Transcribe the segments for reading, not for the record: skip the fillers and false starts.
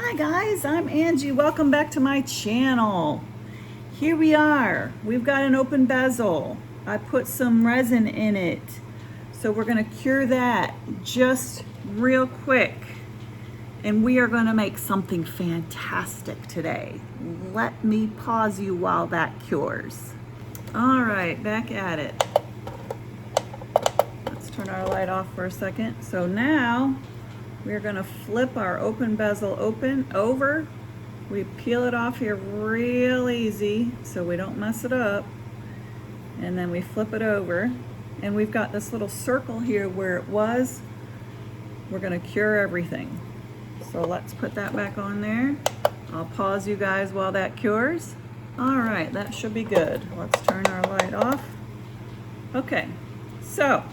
Hi guys, I'm Angie. Welcome back to my channel. Here we are. We've got an open bezel. I put some resin in it. So we're gonna cure that just real quick. And we are gonna make something fantastic today. Let me pause you while that cures. All right, back at it. Let's turn our light off for a second. So now we're gonna flip our open bezel over. We peel it off here real easy so we don't mess it up. And then we flip it over. And we've got this little circle here where it was. We're gonna cure everything. So let's put that back on there. I'll pause you guys while that cures. All right, that should be good. Let's turn our light off. Okay, so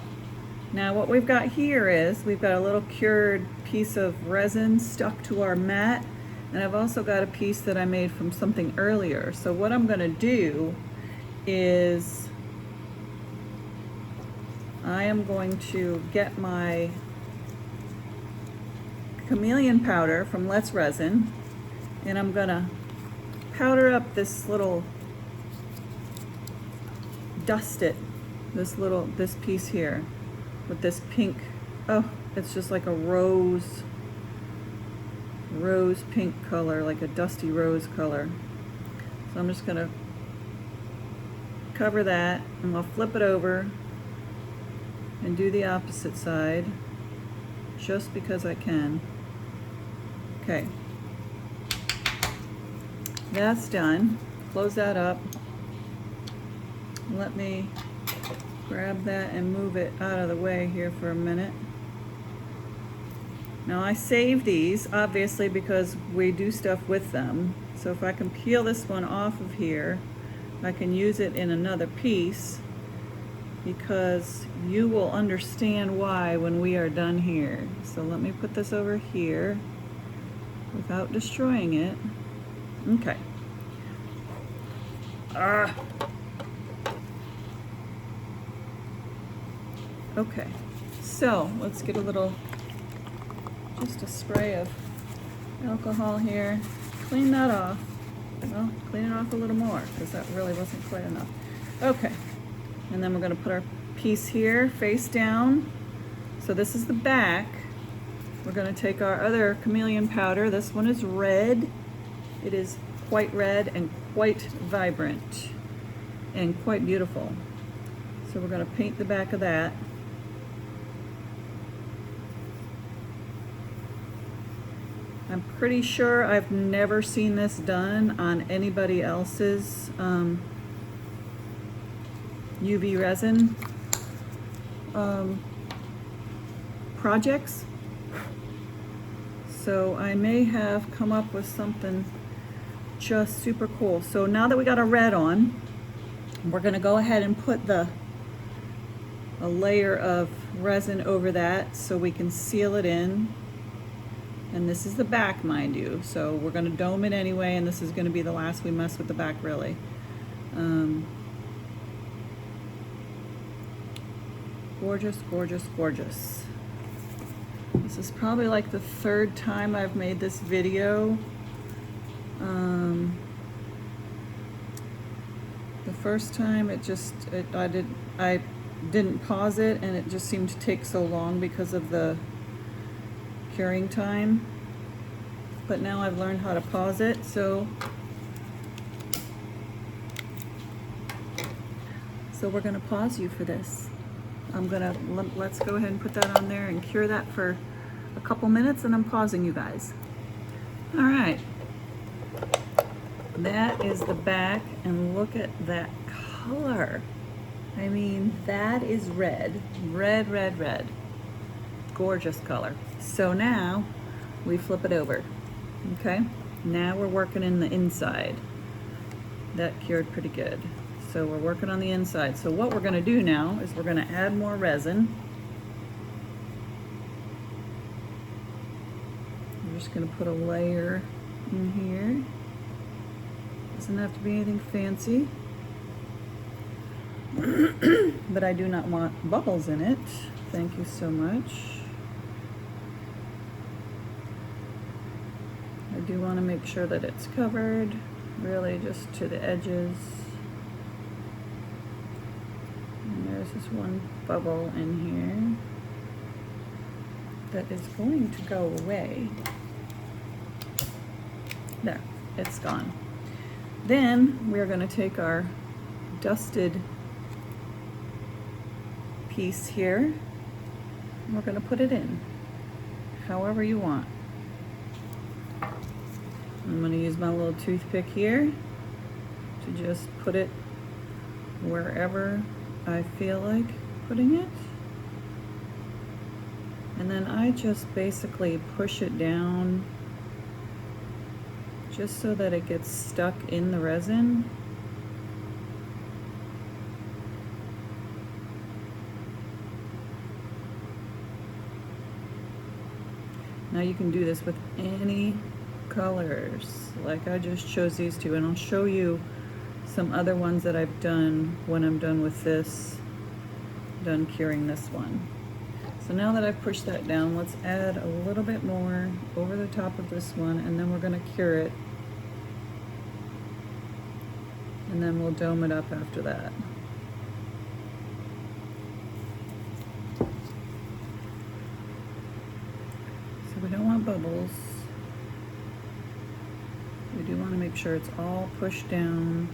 now what we've got here is we've got a little cured piece of resin stuck to our mat, and I've also got a piece that I made from something earlier. So what I'm gonna do is I am going to get my chameleon powder from Let's Resin, and I'm gonna powder up this little, dust it, this piece here with this pink, oh, it's just like a rose pink color, like a dusty rose color. So I'm just gonna cover that, and I'll flip it over and do the opposite side just because I can. Okay, that's done. Close that up. Let me grab that and move it out of the way here for a minute. Now I save these obviously because we do stuff with them. So if I can peel this one off of here, I can use it in another piece, because you will understand why when we are done here. So let me put this over here without destroying it. Okay. Okay, so let's get just a spray of alcohol here. Clean that off. Well, clean it off a little more because that really wasn't quite enough. Okay, and then we're going to put our piece here face down. So this is the back. We're going to take our other chameleon powder. This one is red. It is quite red and quite vibrant and quite beautiful. So we're going to paint the back of that. I'm pretty sure I've never seen this done on anybody else's UV resin projects. So I may have come up with something just super cool. So now that we got our red on, we're gonna go ahead and put a layer of resin over that so we can seal it in. And this is the back, mind you. So we're gonna dome it anyway, and this is gonna be the last we mess with the back, really. Gorgeous, gorgeous, gorgeous. This is probably like the third time I've made this video. The first time I didn't pause it, and it just seemed to take so long because of the curing time. But now I've learned how to pause it, so we're gonna pause you for this. Let's go ahead and put that on there and cure that for a couple minutes, and I'm pausing you guys. All right, that is the back, and look at that color. I mean, that is red, red, red, red. Gorgeous color. So now we flip it over. Okay, now we're working in the inside. That cured pretty good. So we're working on the inside. So what we're gonna do now is we're gonna add more resin. I'm just gonna put a layer in here. Doesn't have to be anything fancy. But I do not want bubbles in it. Thank you so much. do want to make sure that it's covered, really just to the edges. And there's this one bubble in here that is going to go away. There, it's gone. Then we're going to take our dusted piece here, and we're going to put it in however you want. I'm going to use my little toothpick here to just put it wherever I feel like putting it. And then I just basically push it down just so that it gets stuck in the resin. Now you can do this with any colors, like I just chose these two, and I'll show you some other ones that I've done when I'm done with this, done curing this one. So now that I've pushed that down, let's add a little bit more over the top of this one, and then we're going to cure it, and then we'll dome it up after that. So we don't want bubbles. We do want to make sure it's all pushed down.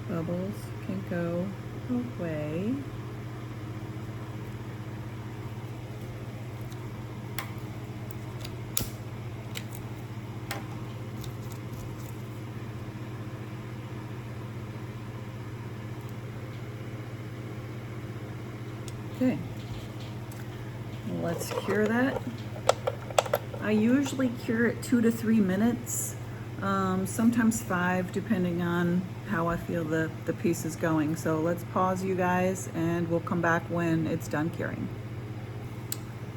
Bubbles can go away. Okay, let's cure that. I usually cure it 2 to 3 minutes, sometimes 5, depending on how I feel the piece is going. So let's pause, you guys, and we'll come back when it's done curing.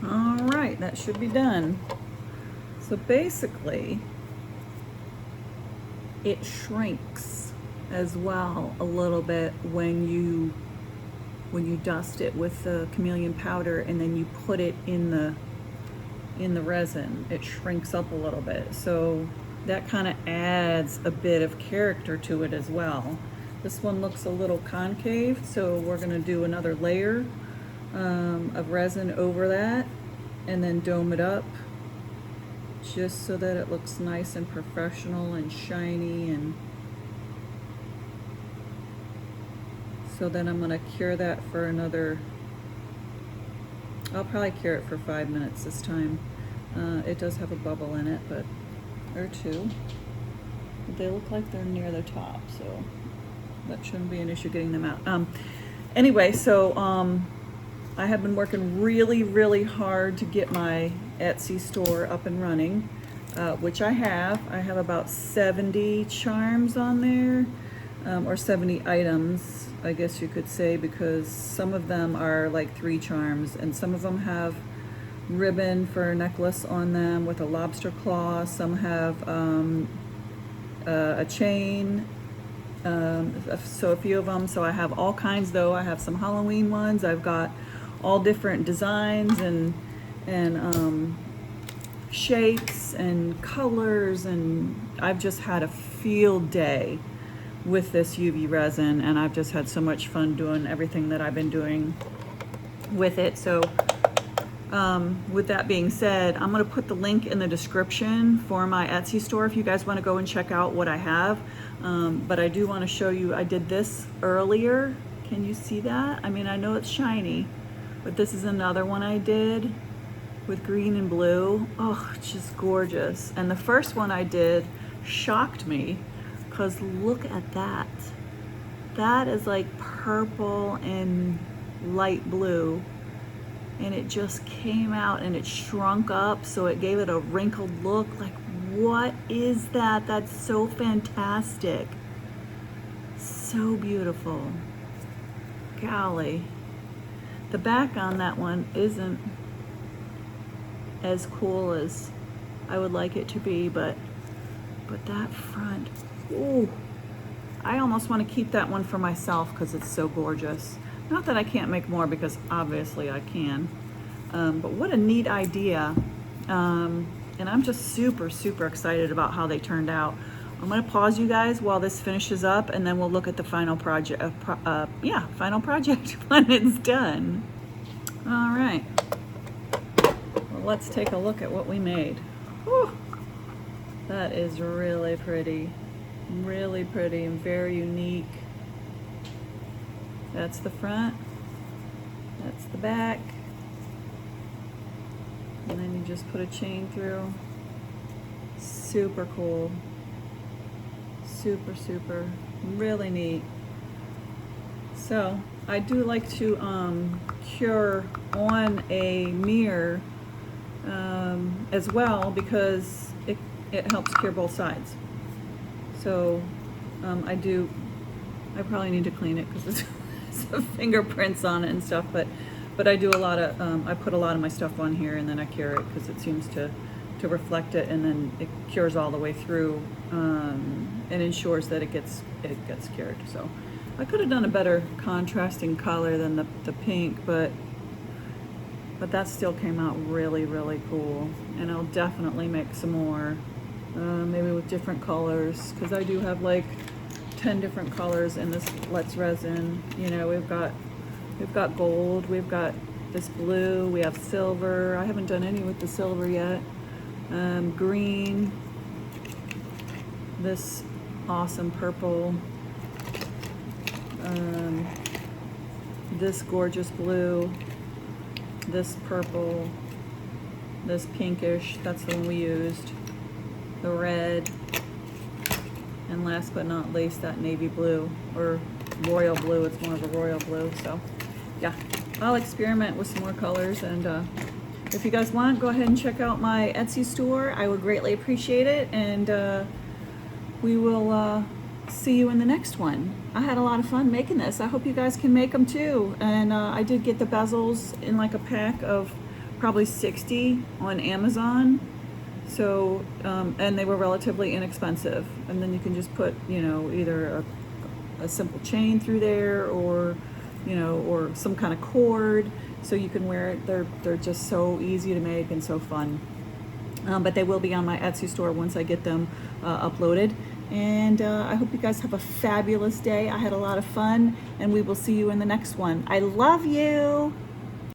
All right, that should be done. So basically, it shrinks as well a little bit when you dust it with the chameleon powder and then you put it in the resin. It shrinks up a little bit, so that kind of adds a bit of character to it as well. This one looks a little concave, so we're going to do another layer of resin over that and then dome it up just so that it looks nice and professional and shiny. And so then I'm going to cure that for another, I'll probably cure it for 5 minutes this time. It does have a bubble in it, but or 2. But they look like they're near the top, so that shouldn't be an issue getting them out. Anyway, so I have been working really hard to get my Etsy store up and running, which I have. I have about 70 charms on there, or 70 items, I guess you could say, because some of them are like 3 charms and some of them have ribbon for a necklace on them with a lobster claw. Some have a chain, so a few of them. So I have all kinds though. I have some Halloween ones. I've got all different designs and shapes and colors, and I've just had a field day with this UV resin, and I've just had so much fun doing everything that I've been doing with it. So with that being said, I'm going to put the link in the description for my Etsy store if you guys want to go and check out what I have. But I do want to show you, I did this earlier. Can you see that? I mean, I know it's shiny, but this is another one I did with green and blue. Oh, it's just gorgeous. And the first one I did shocked me because look at that. That is like purple and light blue. And it just came out and it shrunk up, so it gave it a wrinkled look. Like, what is that? That's so fantastic. So beautiful. Golly. The back on that one isn't as cool as I would like it to be, but that front, ooh, I almost want to keep that one for myself because it's so gorgeous. Not that I can't make more, because obviously I can. But what a neat idea. And I'm just super, super excited about how they turned out. I'm gonna pause you guys while this finishes up, and then we'll look at the final project, final project when it's done. All right, well, let's take a look at what we made. Whew. That is really pretty and very unique. That's the front, that's the back, and then you just put a chain through. Super cool. Super, super, really neat. So I do like to cure on a mirror as well, because it helps cure both sides. So I probably need to clean it because it's some fingerprints on it and stuff, but I do a lot of, I put a lot of my stuff on here and then I cure it because it seems to reflect it, and then it cures all the way through and ensures that it gets cured. So I could have done a better contrasting color than the pink, but that still came out really, really cool. And I'll definitely make some more, maybe with different colors, because I do have like 10 different colors in this Let's Resin. You know, we've got gold, we've got this blue, we have silver. I haven't done any with the silver yet. Green, this awesome purple, this gorgeous blue, this purple, this pinkish, that's the one we used, the red, and last but not least, that navy blue, or royal blue. It's more of a royal blue. So yeah, I'll experiment with some more colors, and if you guys want, go ahead and check out my Etsy store. I would greatly appreciate it, and we will see you in the next one. I had a lot of fun making this. I hope you guys can make them too. And I did get the bezels in like a pack of probably 60 on Amazon. So, and they were relatively inexpensive. And then you can just put, you know, either a simple chain through there, or, you know, or some kind of cord, so you can wear it. They're just so easy to make and so fun. But they will be on my Etsy store once I get them uploaded. And I hope you guys have a fabulous day. I had a lot of fun, and we will see you in the next one. I love you.